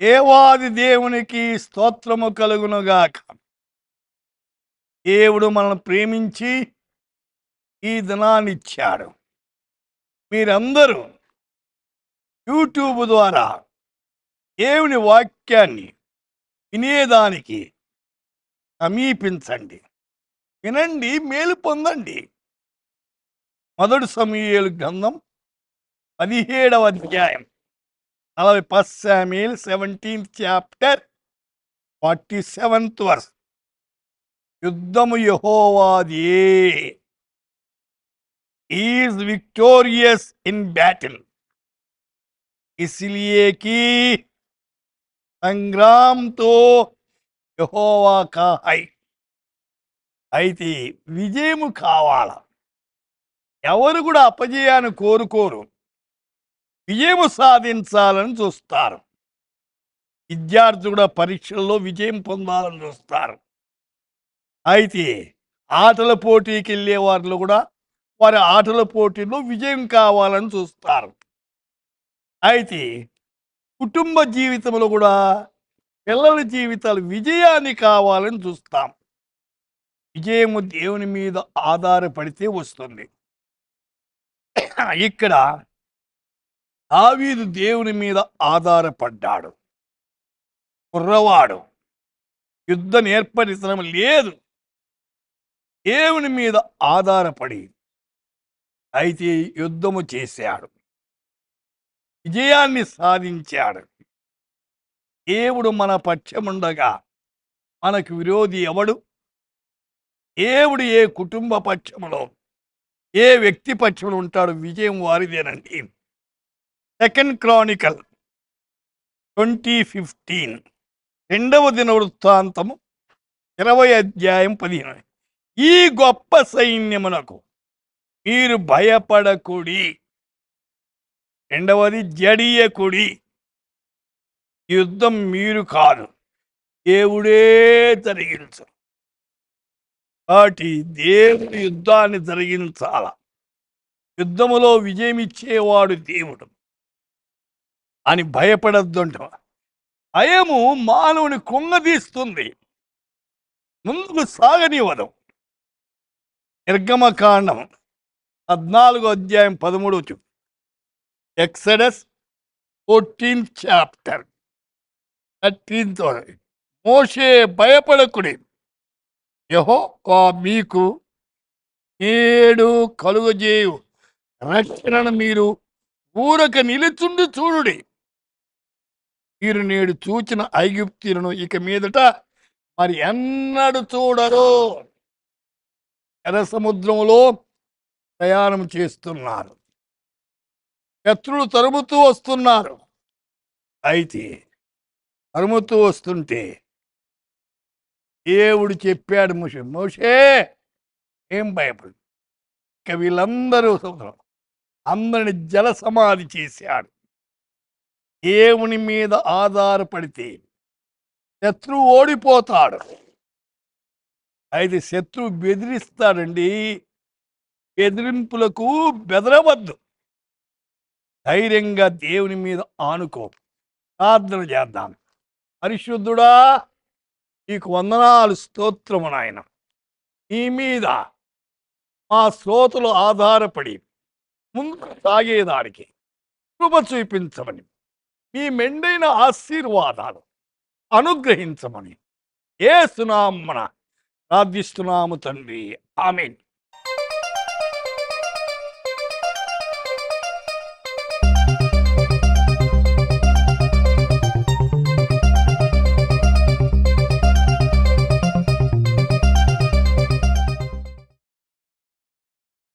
దేవాది దేవునికి స్తోత్రము కలుగునుగాక. దేవుడు మనల్ని ప్రేమించి ఈ దినాన్నిచ్చాడు. మీరందరూ యూట్యూబ్ ద్వారా దేవుని వాక్యాన్ని వినేదానికి సమీపించండి. వినండి, మేలు పొందండి. మొదటి సమూయేలు గ్రంథం 17వ అధ్యాయం 1 Samuel 17th chapter 47th verse. యుద్ధము యెహోవాదే. ఈజ్ విక్టోరియస్ ఇన్ బ్యాటిల్, इसलिए कि సంగ్రామ్తో యెహోవా కా హై. అయితే విజయము కావాల. ఎవరు కూడా అపజయాన్ని కోరుకోరు, విజయము సాధించాలని చూస్తారు. విద్యార్థులు కూడా పరీక్షల్లో విజయం పొందాలని చూస్తారు. అయితే ఆటల పోటీకి వెళ్ళే వారిలో కూడా వారి ఆటల పోటీలో విజయం కావాలని చూస్తారు. అయితే కుటుంబ జీవితంలో కూడా పిల్లల జీవితాలు విజయాన్ని కావాలని చూస్తాం. విజయము దేవుని మీద ఆధారపడితే వస్తుంది. ఇక్కడ దావీదు దేవుని మీద ఆధారపడ్డాడు. కుర్రవాడు, యుద్ధ నేర్పరితనం లేదు, దేవుని మీద ఆధారపడి అయితే యుద్ధము చేశాడు, విజయాన్ని సాధించాడు. దేవుడు మన పక్షముండగా మనకు విరోధి ఎవడు? దేవుడు ఏ కుటుంబ పక్షములో, ఏ వ్యక్తి పక్షంలో ఉంటాడు, విజయం వారిదేనండి. 2 క్రానికల్ 20:15, 2వ దినవృత్తాంతము 20వ అధ్యాయం 15. ఈ గొప్ప సైన్యమునకు మీరు భయపడకుడి. రెండవది, జడియకుడి. యుద్ధం మీరు కాదు, దేవుడే జరిగించు. కాబట్టి దేవుడు యుద్ధాన్ని జరిగించాల. యుద్ధములో విజయమిచ్చేవాడు దేవుడు అని భయపడద్దంట. భయము మానవుని కుంగదీస్తుంది, ముందుకు సాగనివ్వదు. నిర్గమకాండం 14వ అధ్యాయం 13. Exodus 14th chapter 13th. మోషే, భయపడకుడి, యెహోవా మీకు నేడు కలుగజేయు రక్షణను మీరు ఊరక నిలుచుండి చూడుడి. మీరు నేడు చూచిన ఐగుప్తీయులను ఇక మీదట మరి ఎన్నడూ చూడరు. ఎర్ర సముద్రంలో ప్రయాణం చేస్తున్నారు, శత్రువులు తరుముతూ వస్తున్నారు. అయితే తరుముతూ వస్తుంటే దేవుడు చెప్పాడు, మోషే ఏం భయపడు. ఇక వీళ్ళందరూ అందరిని జల సమాధి చేశాడు. దేవుని మీద ఆధారపడితే శత్రువు ఓడిపోతాడు. అయితే శత్రువు బెదిరిస్తాడండి. బెదిరింపులకు బెదరవద్దు, ధైర్యంగా దేవుని మీద ఆనుకో. ప్రార్థన చేద్దాం. పరిశుద్ధుడా, నీకు వందనాలు, స్తోత్రము నాయన. నీ మీద మా శ్రోతలు ఆధారపడి ముందుకు సాగేదానికి కృప చూపించమని, మీ మెండైన ఆశీర్వాదాలు అనుగ్రహించమని యేసు నామమున ప్రార్థిస్తున్నాము తండ్రి. ఆమేన్.